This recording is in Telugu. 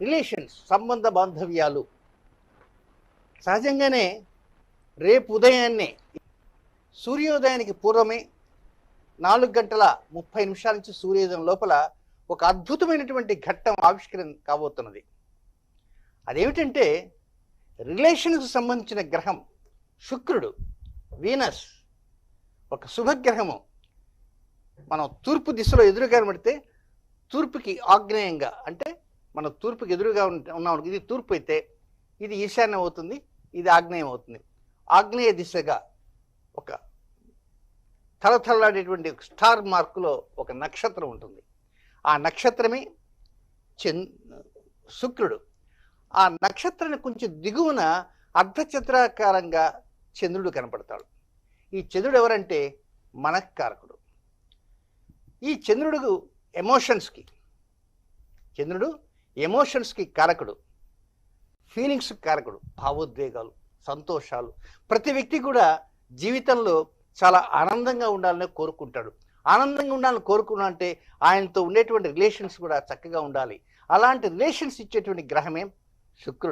రిలేషన్స్, సంబంధ బాంధవ్యాలు. సహజంగానే రేపు ఉదయాన్నే సూర్యోదయానికి పూర్వమే 4:30 నుంచి సూర్యోదయం లోపల ఒక అద్భుతమైనటువంటి ఘట్టం ఆవిష్కరణ కాబోతున్నది. అదేమిటంటే రిలేషన్కు సంబంధించిన గ్రహం శుక్రుడు, వీనస్, ఒక శుభగ్రహము. మనం తూర్పు దిశలో ఎదురుగా పడితే తూర్పుకి ఆగ్నేయంగా, అంటే మనం తూర్పుకి ఎదురుగా ఉన్నాం. ఇది తూర్పు అయితే ఇది ఈశాన్యం అవుతుంది, ఇది ఆగ్నేయం అవుతుంది. ఆగ్నేయ దిశగా ఒక తలతల్లాడేటువంటి స్టార్ మార్కులో ఒక నక్షత్రం ఉంటుంది. ఆ నక్షత్రమే శుక్రుడు. ఆ నక్షత్రాన్ని కొంచెం దిగువన అర్ధచంద్రాకారంగా చంద్రుడు కనపడతాడు. ఈ చంద్రుడు ఎవరంటే మనఃకారకుడు. ఈ చంద్రుడు ఎమోషన్స్కి కారకుడు, ఫీలింగ్స్కి కారకుడు, భావోద్వేగాలు, సంతోషాలు. ప్రతి వ్యక్తి కూడా జీవితంలో చాలా ఆనందంగా ఉండాలని కోరుకుంటాడు. ఆనందంగా ఉండాలని కోరుకున్నా అంటే ఆయనతో ఉండేటువంటి రిలేషన్స్ కూడా చక్కగా ఉండాలి. అలాంటి రిలేషన్స్ ఇచ్చేటువంటి గ్రహమే శుక్రుడు.